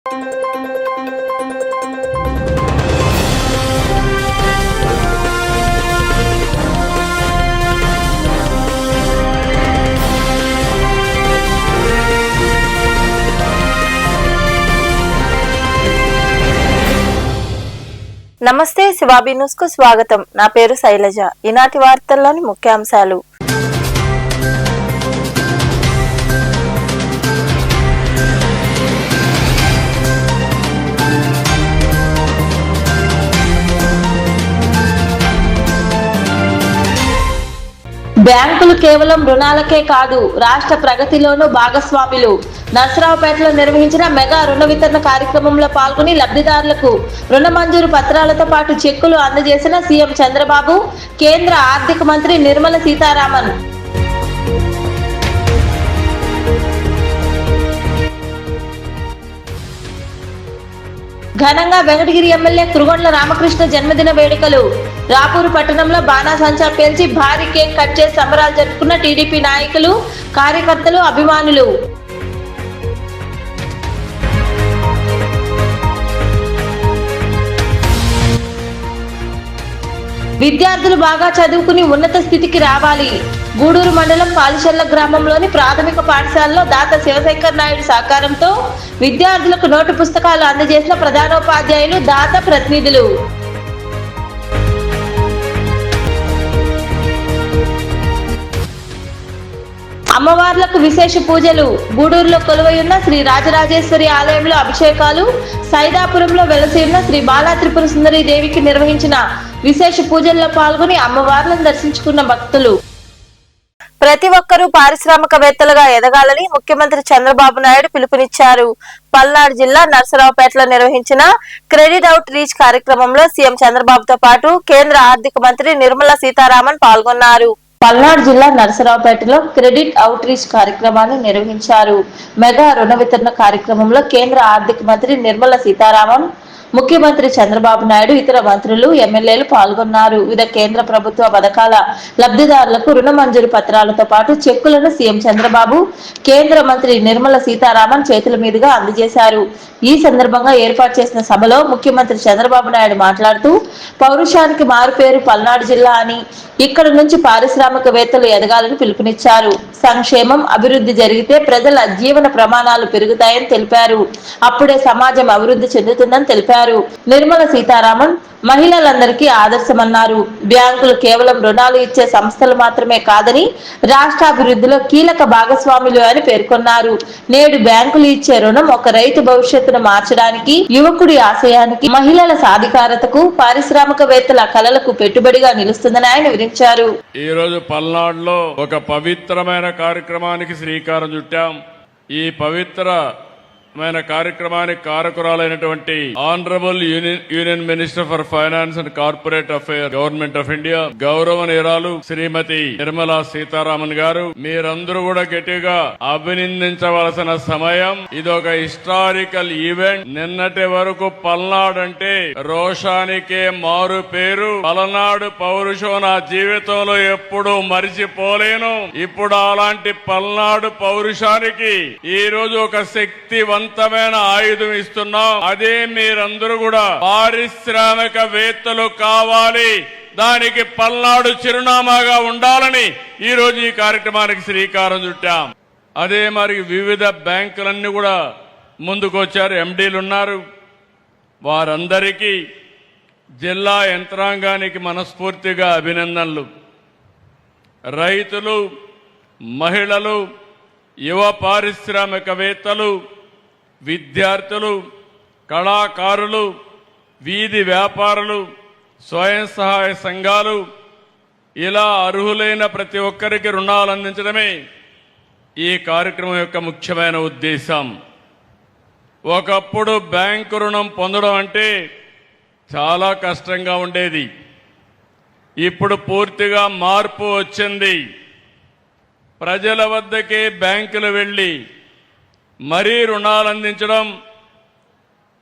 నమస్తే, శివాబీ న్యూస్ కు స్వాగతం. నా పేరు శైలజ. ఈనాటి వార్తల్లోని ముఖ్యాంశాలు. బ్యాంకులు కేవలం రుణాలకే కాదు, రాష్ట్ర ప్రగతిలోనూ భాగస్వాములు. నర్సరావుపేటలో నిర్వహించిన మెగా రుణ వితరణ కార్యక్రమంలో పాల్గొని లబ్ధిదారులకు రుణ మంజూరు పత్రాలతో పాటు చెక్కులు అందజేసిన సీఎం చంద్రబాబు, కేంద్ర ఆర్థిక మంత్రి నిర్మల సీతారామన్. ఘనంగా వెంకటగిరి ఎమ్మెల్యే కురుగొండ్ల రామకృష్ణ జన్మదిన వేడుకలు. రాపూరు పట్టణంలో బాణాసంచా పేల్చి భారీ కేక్ కట్ చేసి సంబరాలు జరుపుకున్న టీడీపీ నాయకులు, కార్యకర్తలు, అభిమానులు. విద్యార్థులు బాగా చదువుకుని ఉన్నత స్థితికి రావాలి. గూడూరు మండలం పాలిచెర్ల గ్రామంలోని ప్రాథమిక పాఠశాలలో దాత శివశంకర్ నాయుడు సహకారంతో విద్యార్థులకు నోటు పుస్తకాలు అందజేసిన ప్రధానోపాధ్యాయులు, దాత ప్రతినిధులు. అమ్మవార్లకు విశేష పూజలు. గూడూరులో కొలువై ఉన్న శ్రీ రాజరాజేశ్వరి ఆలయంలో అభిషేకాలు, సైదాపురంలో వెలసి ఉన్న శ్రీ బాలా త్రిపుర సుందరి దేవికి నిర్వహించిన విశేష పూజల్లో పాల్గొని అమ్మవార్లను దర్శించుకున్న భక్తులు. ప్రతి ఒక్కరూ పారిశ్రామికవేత్తలుగా ఎదగాలని ముఖ్యమంత్రి చంద్రబాబు నాయుడు పిలుపునిచ్చారు. పల్నాడు జిల్లా నర్సరావుపేటలో నిర్వహించిన క్రెడిట్ అవుట్ రీచ్ కార్యక్రమంలో సీఎం చంద్రబాబుతో పాటు కేంద్ర ఆర్థిక మంత్రి నిర్మలా సీతారామన్ పాల్గొన్నారు. పల్నాడు జిల్లా నర్సరావుపేటలో క్రెడిట్ అవుట్ రీచ్ కార్యక్రమాన్ని నిర్వహించారు. మెగా రుణ వితరణ కార్యక్రమంలో కేంద్ర ఆర్థిక మంత్రి నిర్మలా సీతారామన్, ముఖ్యమంత్రి చంద్రబాబు నాయుడు, ఇతర మంత్రులు, ఎమ్మెల్యేలు పాల్గొన్నారు. వివిధ కేంద్ర ప్రభుత్వ పథకాల లబ్ధిదారులకు రుణ మంజూరు పత్రాలతో పాటు చెక్కులను సీఎం చంద్రబాబు, కేంద్ర మంత్రి నిర్మలా సీతారామన్ చేతుల మీదుగా అందజేశారు. ఈ సందర్భంగా ఏర్పాటు చేసిన సభలో ముఖ్యమంత్రి చంద్రబాబు నాయుడు మాట్లాడుతూ, పౌరుషానికి మారుపేరు పల్నాడు జిల్లా అని, ఇక్కడ నుంచి పారిశ్రామికవేత్తలు ఎదగాలని పిలుపునిచ్చారు. సంక్షేమం, అభివృద్ధి జరిగితే ప్రజల జీవన ప్రమాణాలు పెరుగుతాయని తెలిపారు. అప్పుడే సమాజం అభివృద్ధి చెందుతుందని తెలిపారు. నిర్మలా సీతారామన్ మహిళలందరికీ ఆదర్శమన్నారు. బ్యాంకులు కేవలం రుణాలు ఇచ్చే సంస్థలు మాత్రమే కాదని, రాష్ట్రాభివృద్ధిలో కీలక భాగస్వాములు అని పేర్కొన్నారు. నేడు బ్యాంకులు ఇచ్చే రుణం ఒక రైతు భవిష్యత్తును మార్చడానికి, యువకుడి ఆశయానికి, మహిళల సాధికారతకు, పారిశ్రామికవేత్తల కలలకు పెట్టుబడిగా నిలుస్తుందని ఆయన వివరించారు. ఈ రోజు పల్నాడులో ఒక పవిత్రమైన కార్యక్రమానికి శ్రీకారం చుట్టాం. ఈ పవిత్రమైన కార్యక్రమానికి కారకురాలైనటువంటి honourable union minister for finance and corporate affairs, government of India, గౌరవనీయురాలు శ్రీమతి నిర్మలా సీతారామన్ గారు, మీరందరూ కూడా గట్టిగా అభినందించవలసిన సమయం. ఇది ఒక హిస్టారికల్ ఈవెంట్. నిన్నటి వరకు పల్నాడు అంటే రోషానికే మారు పేరు. పల్నాడు పౌరుషం నా జీవితంలో ఎప్పుడూ మరిచిపోలేను. ఇప్పుడు అలాంటి పల్నాడు పౌరుషానికి ఈ రోజు ఒక శక్తివంతమైన ఆయుధం ఇస్తున్నాం. అదే మీరందరూ కూడా పారిశ్రామికవేత్తలు కావాలి, దానికి పల్నాడు చిరునామాగా ఉండాలని ఈ రోజు ఈ కార్యక్రమానికి శ్రీకారం చుట్టాం. అదే మరి వివిధ బ్యాంకులన్నీ కూడా ముందుకొచ్చారు, ఎండీలు ఉన్నారు. వారందరికీ జిల్లా యంత్రాంగానికి మనస్ఫూర్తిగా అభినందనలు. రైతులు, మహిళలు, యువ పారిశ్రామికవేత్తలు, విద్యార్థులు, కళాకారులు, వీధి వ్యాపారులు, స్వయం సహాయ సంఘాలు, ఇలా అర్హులైన ప్రతి ఒక్కరికి రుణాలు అందించడమే ఈ కార్యక్రమం యొక్క ముఖ్యమైన ఉద్దేశం. ఒకప్పుడు బ్యాంకు రుణం పొందడం అంటే చాలా కష్టంగా ఉండేది. ఇప్పుడు పూర్తిగా మార్పు వచ్చింది. ప్రజల వద్దకే బ్యాంకులు వెళ్లి మరీ రుణాలు అందించడం,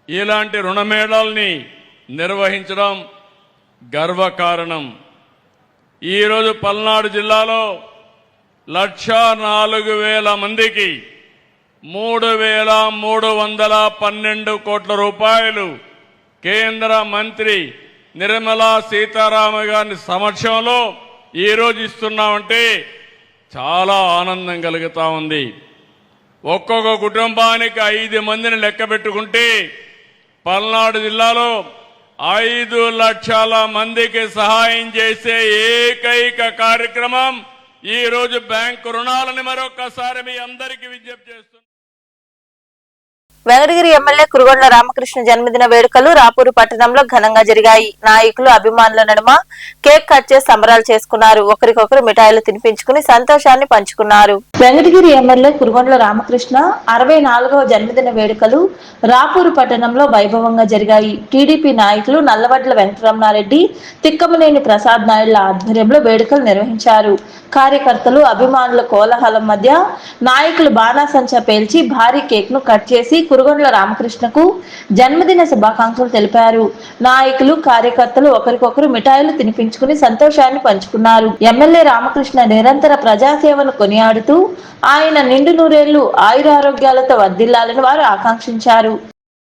ఇలాంటి రుణమేళాల్ని నిర్వహించడం గర్వకారణం. ఈరోజు పల్నాడు జిల్లాలో 1,04,000 మందికి 3,312 కోట్ల రూపాయలు కేంద్ర మంత్రి నిర్మలా సీతారామన్ గారి సమక్షంలో ఈరోజు ఇస్తున్నామంటే చాలా ఆనందం కలుగుతా ఉంది. ఒక్కొక్క కుటుంబానికి 5 మందిని లెక్క పెట్టుకుంటే పల్నాడు జిల్లాలో 5 లక్షల మందికి సహాయం చేసే ఏకైక కార్యక్రమం ఈ రోజు బ్యాంకు రుణాలని మరొకసారి మీ అందరికీ విజ్ఞప్తి చేస్తున్నాను. వెంకటగిరి ఎమ్మెల్యే కురుగొండ్ల రామకృష్ణ జన్మదిన వేడుకలు రాపూరు పట్టణంలో ఘనంగా జరిగాయి. నాయకులు అభిమానుల నడుమ కేక్ కట్ చేసి సంబరాలు చేసుకున్నారు. ఒకరికొకరు మిఠాయిలు తినిపించుకుని సంతోషాన్ని పంచుకున్నారు. వెంకటగిరి ఎమ్మెల్యే కురుగొండ్ల రామకృష్ణ 64వ జన్మదిన వేడుకలు రాపూరు పట్టణంలో వైభవంగా జరిగాయి. టీడీపీ నాయకులు నల్లవడ్ల వెంకటరమణారెడ్డి, తిక్కమనేని ప్రసాద్ నాయుడుల ఆధ్వర్యంలో వేడుకలు నిర్వహించారు. కార్యకర్తలు అభిమానుల కోలాహలం మధ్య నాయకులు బాణాసంచా పేల్చి భారీ కేక్ ను కట్ చేసి కురుగొండ్ల రామకృష్ణకు జన్మదిన శుభాకాంక్షలు తెలిపారు. నాయకులు కార్యకర్తలు ఒకరికొకరు మిఠాయిలు తినిపించుకుని సంతోషాన్ని పంచుకున్నారు. ఎమ్మెల్యే రామకృష్ణ నిరంతర ప్రజాసేవను కొనియాడుతూ ఆయన నిండు నూరేళ్లు ఆయురారోగ్యాలతో వర్ధిల్లాలని వారు ఆకాంక్షించారు.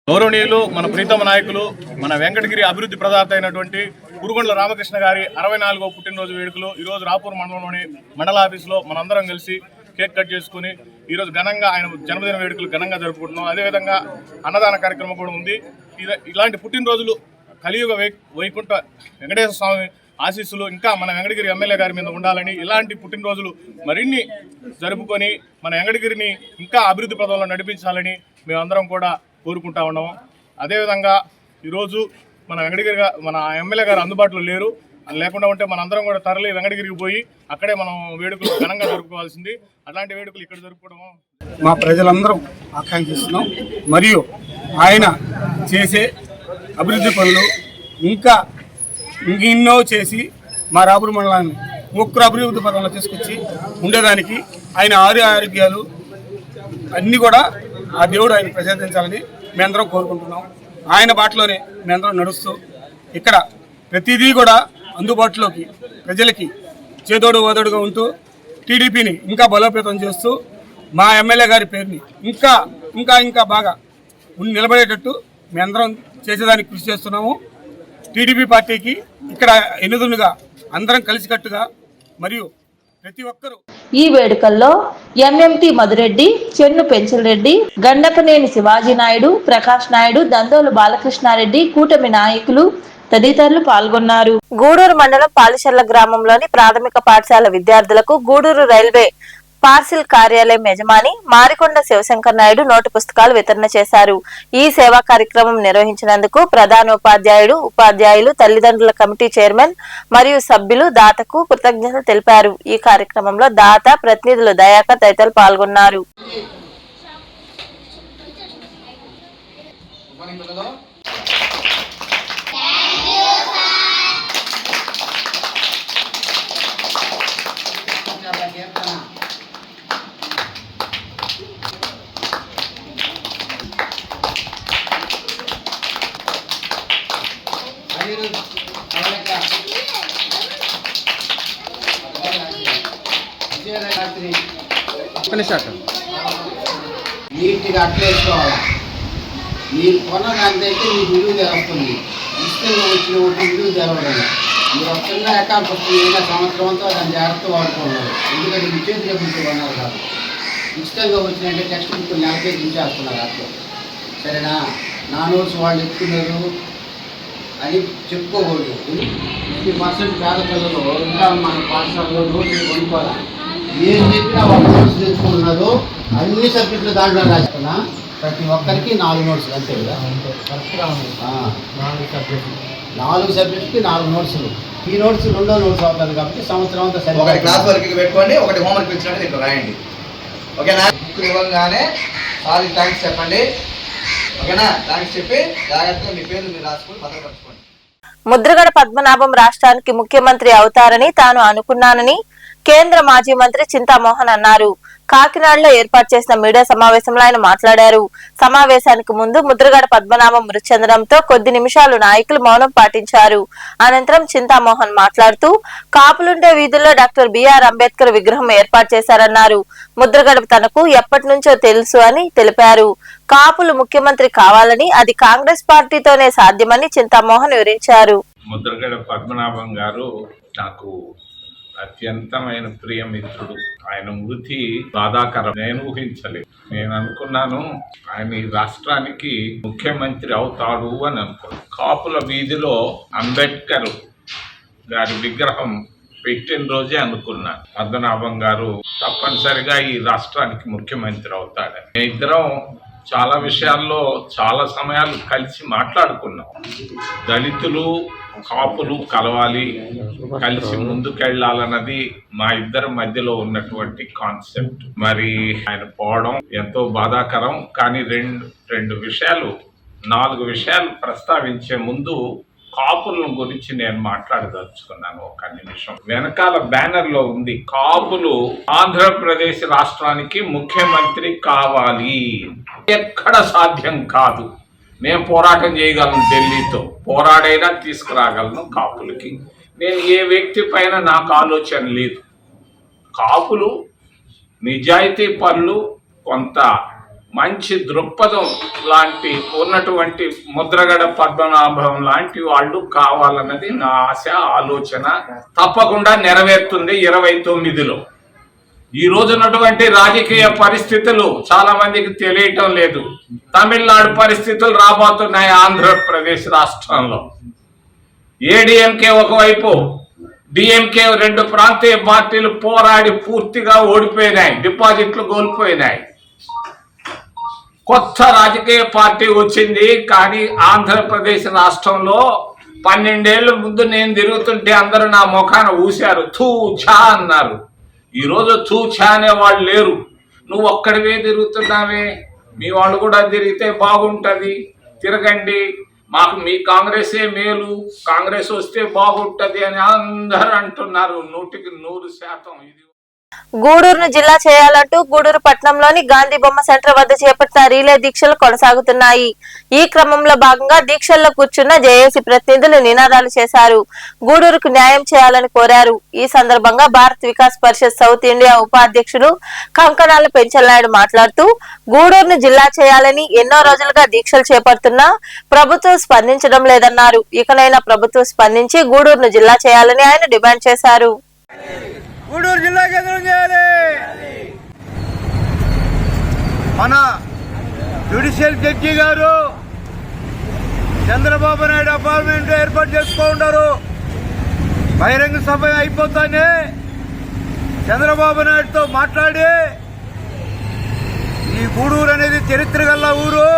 గౌరవనీయులు మన ప్రీతమ నాయకులు మన వెంకటగిరి అభివృద్ధి ప్రదాత అయినటువంటి కురుగొండ్ల రామకృష్ణ గారి 64వ పుట్టినరోజు వేడుకలు ఈరోజు రాపూర్ మండలంలోని మండల ఆఫీసులో మనందరం కలిసి కేక్ కట్ చేసుకుని ఈరోజు ఘనంగా ఆయన జన్మదిన వేడుకలు ఘనంగా జరుపుకుంటున్నాం. అదేవిధంగా అన్నదాన కార్యక్రమం కూడా ఉంది. ఇలాంటి పుట్టినరోజులు కలియుగ వైకుంఠ వెంకటేశ్వర స్వామి ఆశీస్సులు ఇంకా మన వెంకటగిరి ఎమ్మెల్యే గారి మీద ఉండాలని, ఇలాంటి పుట్టినరోజులు మరిన్ని జరుపుకొని మన వెంకటగిరిని ఇంకా అభివృద్ధి పదంలో నడిపించాలని మేమందరం కూడా కోరుకుంటా ఉన్నాము. అదేవిధంగా ఈరోజు మన వెంకటగిరి మన ఎమ్మెల్యే గారు అందుబాటులో లేరు. లేకుండా ఉంటే మనందరం కూడా తరలి వెంకటగిరికి పోయి అక్కడే మనం వేడుకలు ఘనంగా జరుపుకోవాల్సింది. అట్లాంటి వేడుకలు ఇక్కడ జరుపుకోవడం మా ప్రజలందరం ఆకాంక్షిస్తున్నాం. మరియు ఆయన చేసే అభివృద్ధి పనులు ఇంకా ఇంకెన్నో చేసి మా రాపూర్ మండలాన్ని ఒక్కరు అభివృద్ధి పదంలో తీసుకొచ్చి ఉండేదానికి ఆయన ఆరోగ్యాలు అన్నీ కూడా ఆ దేవుడు ఆయన ప్రసాదించాలని మేమందరం కోరుకుంటున్నాం. ఆయన బాటలోనే మేమందరం నడుస్తూ ఇక్కడ ప్రతిదీ కూడా అందుబాటులోకి ప్రజలకి చేదోడు ఓదోడుగా ఉంటూ టీడీపీని ఇంకా బలోపేతం చేస్తూ మా ఎమ్మెల్యే గారి పేరుని ఇంకా ఇంకా ఇంకా బాగా నిలబడేటట్టు మేమందరం చేసేదానికి కృషి చేస్తున్నాము. టీడీపీ పార్టీకి ఇక్కడ ఎన్నిదులుగా అందరం కలిసికట్టుగా మరియు ప్రతి ఒక్కరూ ఈ వేడుకల్లో ఎంఎంటి మధురెడ్డి, చెన్ను పెంచలరెడ్డి, గండపనేని శివాజీ నాయుడు, ప్రకాష్ నాయుడు, దందోలు బాలకృష్ణారెడ్డి, కూటమి నాయకులు తదితరులు పాల్గొన్నారు. గూడూరు మండలం పాలిశర్ల గ్రామంలోని ప్రాథమిక పాఠశాల విద్యార్థులకు గూడూరు రైల్వే పార్సిల్ కార్యాలయం యజమాని మారికొండ శివశంకర్ నాయుడు నోటు పుస్తకాలు వితరణ చేశారు. ఈ సేవా కార్యక్రమం నిర్వహించినందుకు ప్రధానోపాధ్యాయుడు, ఉపాధ్యాయులు, తల్లిదండ్రుల కమిటీ చైర్మన్ మరియు సభ్యులు దాతకు కృతజ్ఞతలు తెలిపారు. ఈ కార్యక్రమంలో దాత ప్రతినిధులు దయాకర్ తదితరులు పాల్గొన్నారు. నీట్గా అట్లా వేసుకోవాలి. మీరు కొన్నదానికైతే మీకు విలువ తెలుస్తుంది. ఇష్టంగా వచ్చిన ఒకటి విలువ తెలవడం. మీరు ఒక్కగా అకౌంట్ వస్తుంది. ఏదైనా సంవత్సరం అంతా దాన్ని జాగ్రత్త వాడుకోవాలి. ఎందుకంటే మీ చేతి డబ్బులు కొన్నారు కాదు. ఇష్టంగా వచ్చినట్టే టెక్స్ట్ బుక్ నెలకే దించేస్తున్నారు అట్లా. సరేనా? నా నోట్స్ వాళ్ళు ఎత్తుకున్నారు అని చెప్పుకోకూడదు. 50% పేద పిల్లలు ఇంకా మన పాఠశాలలో నోట్స్ కొనుక్కోవాలి. ఏం చెప్పినా ఒక నోట్స్ తెచ్చుకుంటున్నారు. అన్ని సబ్జెక్టులు దాంట్లో రాస్తున్నా. ప్రతి ఒక్కరికి 4 నోట్సులు అంతే కదా. 4 సబ్జెక్టుకి 4 నోట్సులు. ఈ నోట్స్ 2వ నోట్స్ అవుతుంది కాబట్టి సంవత్సరం అంతా సరే. ఒకటి క్లాస్ వర్క్ పెట్టుకోండి, ఒకటి హోంవర్క్ ఇచ్చినట్టు ఇక్కడ రాయండి. ఓకేనా? ఇవ్వగానే సారీ థ్యాంక్స్ చెప్పండి. ఓకేనా? థ్యాంక్స్ చెప్పి జాగ్రత్తగా మీ పేరు మీరు రాసుకొని భద్రపరచుకోండి. ముద్రగడ పద్మనాభం రాష్ట్రానికి ముఖ్యమంత్రి అవుతారని తాను అనుకున్నానని కేంద్ర మాజీ మంత్రి చింతామోహన్ అన్నారు. కాకినాడలో ఏర్పాటు చేసిన మీడియా సమావేశంలో ఆయన మాట్లాడారు. సమావేశానికి ముందు ముద్రగడ పద్మనాభం మృతి చెందడంతో కొద్ది నిమిషాలు నాయకులు మౌనం పాటించారు. అనంతరం చింతామోహన్ మాట్లాడుతూ కాపులుండే వీధుల్లో డాక్టర్ బిఆర్ అంబేద్కర్ విగ్రహం ఏర్పాటు చేశారన్నారు. ముద్రగడ తనకు ఎప్పటి నుంచో తెలుసు అని తెలిపారు. కాపులు ముఖ్యమంత్రి కావాలని అది కాంగ్రెస్ పార్టీతోనే సాధ్యమని చింతామోహన్ వివరించారు. ముద్రగడ పద్మనాభం గారు నాకు అత్యంతమైన ప్రియమిత్రుడు. ఆయన మృతి బాధాకరం. నేను ఊహించలేదు. నేను అనుకున్నాను ఆయన ఈ రాష్ట్రానికి ముఖ్యమంత్రి అవుతాడు అని అనుకున్నాను. కాపుల వీధిలో అంబేద్కర్ గారి విగ్రహం పెట్టిన రోజే అనుకున్నాను పద్మనాభం గారు తప్పనిసరిగా ఈ రాష్ట్రానికి ముఖ్యమంత్రి అవుతాడని. మేమిద్దరం చాలా విషయాల్లో చాలా సమయాలు కలిసి మాట్లాడుకున్నాం. దళితులు కాపులు కలవాలి, కలిసి ముందుకెళ్లాలన్నది మా ఇద్దరి మధ్యలో ఉన్నటువంటి కాన్సెప్ట్. మరి ఆయన పోవడం ఎంతో బాధాకరం. కానీ నాలుగు విషయాలు ప్రస్తావించే ముందు కాపుల గురించి నేను మాట్లాడదలుచుకున్నాను. ఒక నిమిషం. వెనకాల బ్యానర్ లో ఉంది, కాపులు ఆంధ్రప్రదేశ్ రాష్ట్రానికి ముఖ్యమంత్రి కావాలి. ఎక్కడ సాధ్యం కాదు. నేను పోరాటం చేయగలను, ఢిల్లీతో పోరాడైనా తీసుకురాగలను కాపులకి. నేను ఏ వ్యక్తి పైన నాకు ఆలోచన లేదు. కాపులు నిజాయితీ పనులు, కొంత మంచి దృక్పథం లాంటి ఉన్నటువంటి ముద్రగడ పద్మనాభం లాంటి వాళ్ళు కావాలన్నది నా ఆశ, ఆలోచన. తప్పకుండా నెరవేరుతుంది 29లో. ఈ రోజున్నటువంటి రాజకీయ పరిస్థితులు చాలా మందికి తెలియటం లేదు. తమిళనాడు పరిస్థితులు రాబోతున్నాయి ఆంధ్రప్రదేశ్ రాష్ట్రంలో. ఏడీఎంకే ఒకవైపు, డిఎంకే, 2 ప్రాంతీయ పార్టీలు పోరాడి పూర్తిగా ఓడిపోయినాయి, డిపాజిట్లు కోల్పోయినాయి. కొత్త రాజకీయ పార్టీ వచ్చింది. కానీ ఆంధ్రప్రదేశ్ రాష్ట్రంలో 12 ఏళ్ల ముందు నేను తిరుగుతుంటే అందరూ నా ముఖాన ఊశారు, థూ ఛా అన్నారు. ఈరోజు థూ ఛా అనే వాళ్ళు లేరు. నువ్వు ఒక్కడివే తిరుగుతున్నావే, మీ వాళ్ళు కూడా తిరిగితే బాగుంటది, తిరగండి, మాకు మీ కాంగ్రెసే మేలు, కాంగ్రెస్ వస్తే బాగుంటది అని అందరూ అంటున్నారు. 100కి 100%. ఇది గూడూరును జిల్లా చేయాలంటూ గూడూరు పట్టణంలోని గాంధీ బొమ్మ సెంటర్ వద్ద చేపట్టిన రీలే దీక్షలు కొనసాగుతున్నాయి. ఈ క్రమంలో భాగంగా దీక్షల్లో కూర్చున్న జేఏసీ ప్రతినిధులు నినాదాలు చేశారు. గూడూరుకు న్యాయం చేయాలని కోరారు. ఈ సందర్భంగా భారత్ వికాస్ పరిషత్ సౌత్ ఇండియా ఉపాధ్యక్షుడు కంకణాల పెంచలనాయుడు మాట్లాడుతూ గూడూరును జిల్లా చేయాలని ఎన్నో రోజులుగా దీక్షలు చేపడుతున్నా ప్రభుత్వం స్పందించడం లేదన్నారు. ఇకనైనా ప్రభుత్వం స్పందించి గూడూరును జిల్లా చేయాలని ఆయన డిమాండ్ చేశారు. గూడూరు జిల్లా కేంద్రం చేయాలి. మన జ్యుడిషియల్ జడ్జి గారు చంద్రబాబు నాయుడు అపార్ట్మెంట్ ఏర్పాటు చేసుకుంటారు. బహిరంగ సభ అయిపోతానే చంద్రబాబు నాయుడుతో మాట్లాడి ఈ గూడూరు అనేది చరిత్ర గల ఊరు,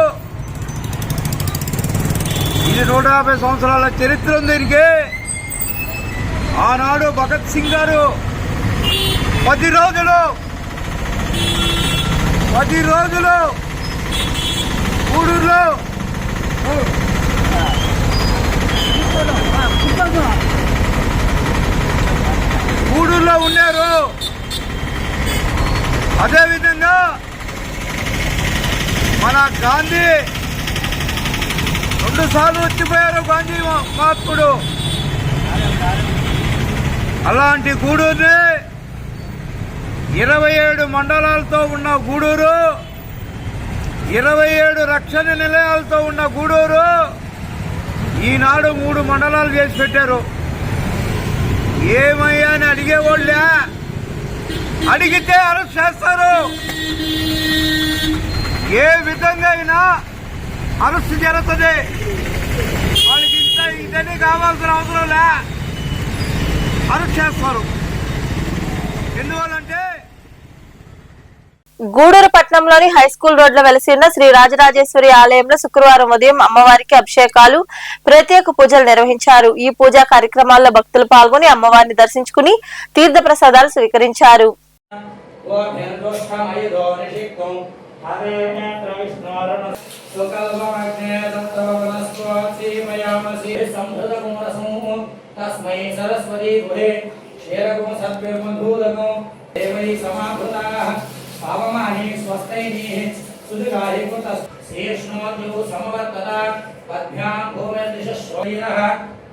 ఇది 150 సంవత్సరాల చరిత్ర ఉంది దీనికి. ఆనాడు భగత్ సింగ్ గారు 10 రోజులు గూడూరులో ఉన్నారు. అదేవిధంగా మన గాంధీ 2 సార్లు వచ్చిపోయారు, గాంధీ మహాత్ముడు. అలాంటి గూడూరుని 27 మండలాలతో ఉన్న గూడూరు, 27 రక్షణ నిలయాలతో ఉన్న గూడూరు ఈనాడు 3 మండలాలు చేసి పెట్టారు. ఏమయ్యా అని అడిగేవాళ్ళే, అడిగితే అరెస్ట్ చేస్తారు. ఏ విధంగా అయినా అరెస్ట్ జరుగుతుంది. వాళ్ళకి ఇదని కావాల్సిన అవసరం లే, అరెస్ట్ చేస్తారు. ఎందువల్లంటే గూడూరు పట్టణంలోని హైస్కూల్ రోడ్లో వెలసి ఉన్న శ్రీ రాజరాజేశ్వరి ఆలయంలో శుక్రవారం ఉదయం అమ్మవారికి అభిషేకాలు, ప్రత్యేక పూజలు నిర్వహించారు. ఈ పూజా కార్యక్రమాల్లో భక్తులు పాల్గొని అమ్మవారిని దర్శించుకుని తీర్థ ప్రసాదాలు స్వీకరించారు.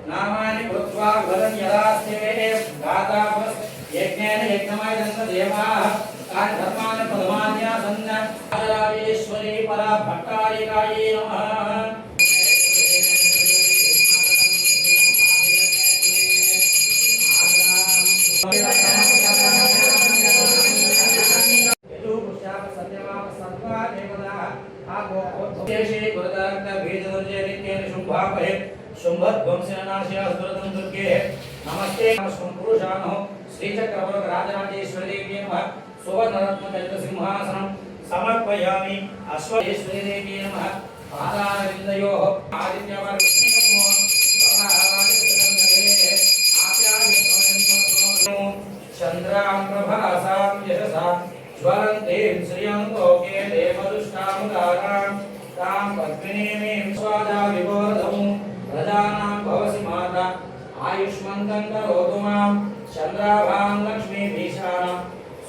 नामानि कृत्वा वदन् यदास्ते गातापस् यज्ञेन यज्ञमयदन्त देवाः तानि धर्माणि पदमान्यासन्न राजेश्वरी परा भट्टारिकायै नमः। नमस्ते पुरुषानो श्रीचक्रवर्ग राजराजेश्वरी देवी नमः। सुवर्णरत्न चलित सिंहासनं समर्पयामि। अश्वेश्वरी देवी नमः। पादारविन्दयोः आदित्यवर्गो चन्द्रां प्रभासां यशसा ज्वलन्तीं श्रियं लोके देवदुष्टामुदारां तां पद्मिनीं स्वादा विबोधमुं प्रजानां भवसि माता आयुष्मन्तं करोतु मां चन्द्राभां लक्ष्मीभीषाणां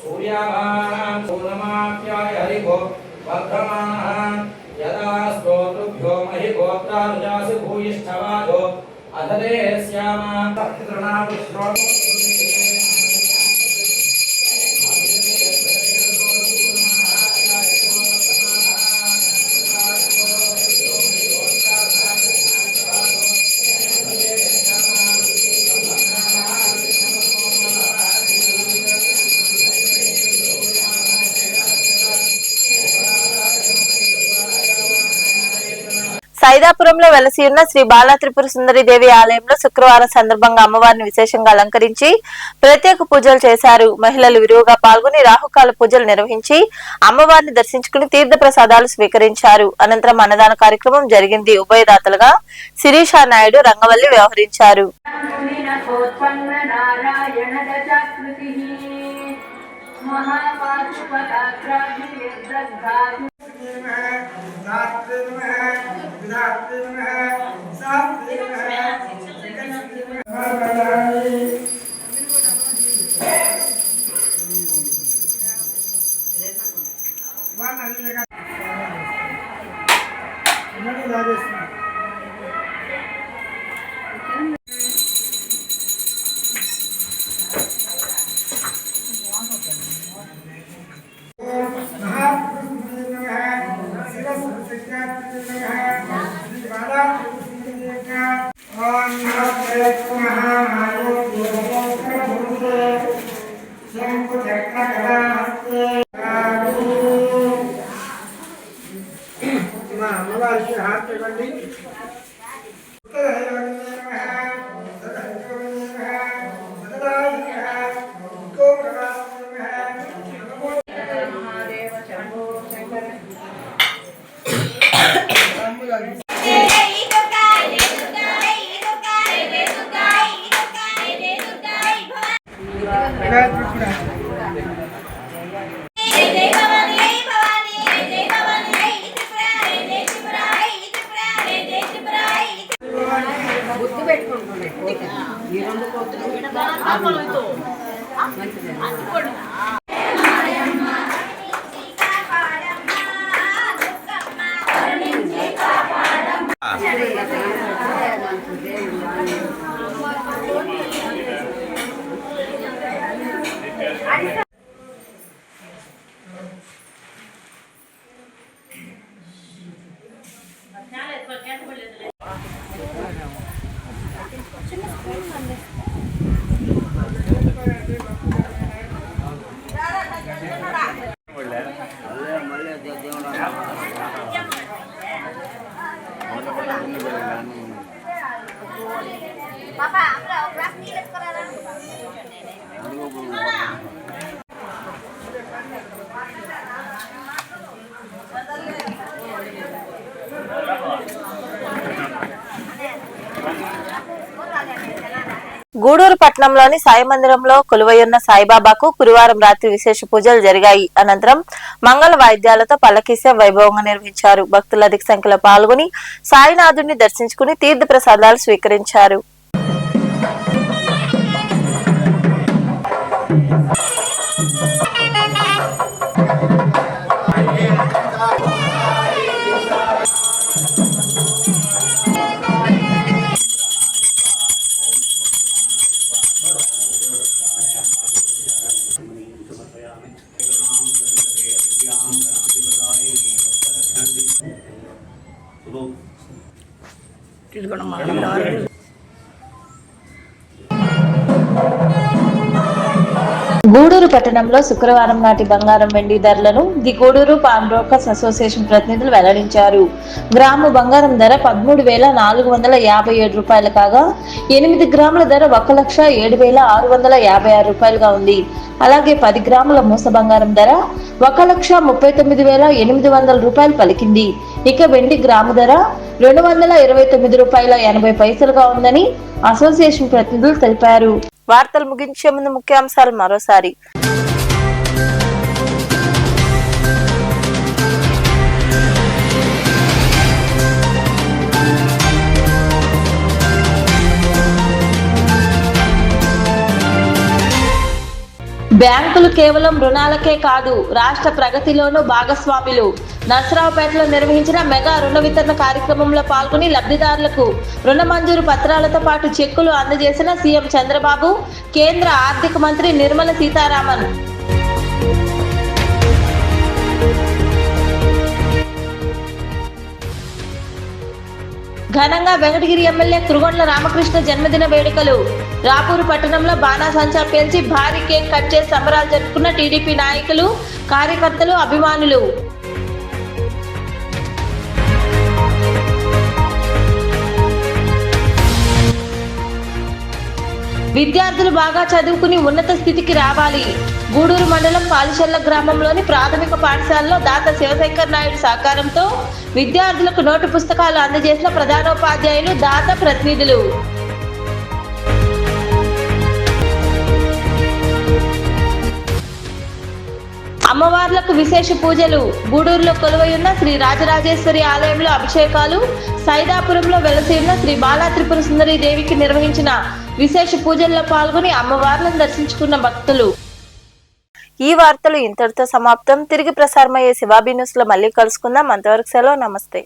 सूर्याभां पूर्णमाप्याय हरिभो वर्धमानः यदा स्तोतृभ्यो महि गोत्रानुजासि भूयिष्ठवादो अधरे स्यामा సైదాపురంలో వెలసి ఉన్న శ్రీ బాలా త్రిపుర సుందరి దేవి ఆలయంలో శుక్రవారం సందర్భంగా అమ్మవారిని విశేషంగా అలంకరించి ప్రత్యేక పూజలు చేశారు. మహిళలు విరివిగా పాల్గొని రాహుకాల పూజలు నిర్వహించి అమ్మవారిని దర్శించుకుని తీర్థ ప్రసాదాలు స్వీకరించారు. అనంతరం అన్నదాన కార్యక్రమం జరిగింది. ఉభయదాతలుగా శిరీషా నాయుడు, రంగవల్లి వ్యవహరించారు. గూడూరు పట్టణంలోని సాయి మందిరంలో కొలువైయున్న సాయిబాబాకు గురువారం రాత్రి విశేష పూజలు జరిగాయి. అనంతరం మంగళ వాయిద్యాలతో పల్లకీసే వైభవంగా నిర్వహించారు. భక్తులు అధిక సంఖ్యలో పాల్గొని సాయినాథుడిని దర్శించుకుని తీర్థ ప్రసాదాలు స్వీకరించారు. గూడూరు పట్టణంలో శుక్రవారం నాటి బంగారం వెండి ధరలను the Guduru pawn brokers association ప్రతినిధులు వెల్లడించారు. గ్రాము బంగారం ధర 13,457 రూపాయలు కాగా 8 గ్రాముల ధర 1,07,656 రూపాయలుగా ఉంది. అలాగే 10 గ్రాముల మూస బంగారం ధర 1,39,800 రూపాయలు పలికింది. ఇక వెండి గ్రాము ధర 229 రూపాయల 80 పైసలుగా ఉందని అసోసియేషన్ ప్రతినిధులు తెలిపారు. వార్తలు ముగించే ముందు ముఖ్యాంశాలు మరోసారి. బ్యాంకులు కేవలం రుణాలకే కాదు, రాష్ట్ర ప్రగతిలోనూ భాగస్వాములు. నర్సరావుపేటలో నిర్వహించిన మెగా రుణ వితరణ కార్యక్రమంలో పాల్గొని లబ్ధిదారులకు రుణ మంజూరు పత్రాలతో పాటు చెక్కులు అందజేసిన సీఎం చంద్రబాబు, కేంద్ర ఆర్థిక మంత్రి నిర్మలా సీతారామన్. ఘనంగా వెంకటగిరి ఎమ్మెల్యే కురుగొండ్ల రామకృష్ణ జన్మదిన వేడుకలు. రాపూరు పట్టణంలో బాణాసంచా పేల్చి భారీ కేక్ కట్ చేసి సంబరాలు జరుపుకున్న టీడీపీ నాయకులు, కార్యకర్తలు, అభిమానులు. విద్యార్థులు బాగా చదువుకుని ఉన్నత స్థితికి రావాలి. గూడూరు మండలం పాలిచెల్ల గ్రామంలోని ప్రాథమిక పాఠశాలలో దాత శివశంకర్ నాయుడు సహకారంతో విద్యార్థులకు నోటు పుస్తకాలు అందజేసిన ప్రధానోపాధ్యాయులు, దాత ప్రతినిధులు. అమ్మవార్లకు విశేష పూజలు. గూడూరులో కొలువైయున్న శ్రీ రాజరాజేశ్వరి ఆలయంలో అభిషేకాలు, సైదాపురంలో వెలసి ఉన్న శ్రీ బాలా త్రిపుర సుందరి దేవికి నిర్వహించిన విశేష పూజల్లో పాల్గొని అమ్మవార్లను దర్శించుకున్న భక్తులు. ఈ వార్తలు ఇంతటితో సమాప్తం. తిరిగి ప్రసారమయ్యే శివాబీ న్యూస్ లో మళ్ళీ కలుసుకుందాం. అంతవరకు సెలవు. నమస్తే.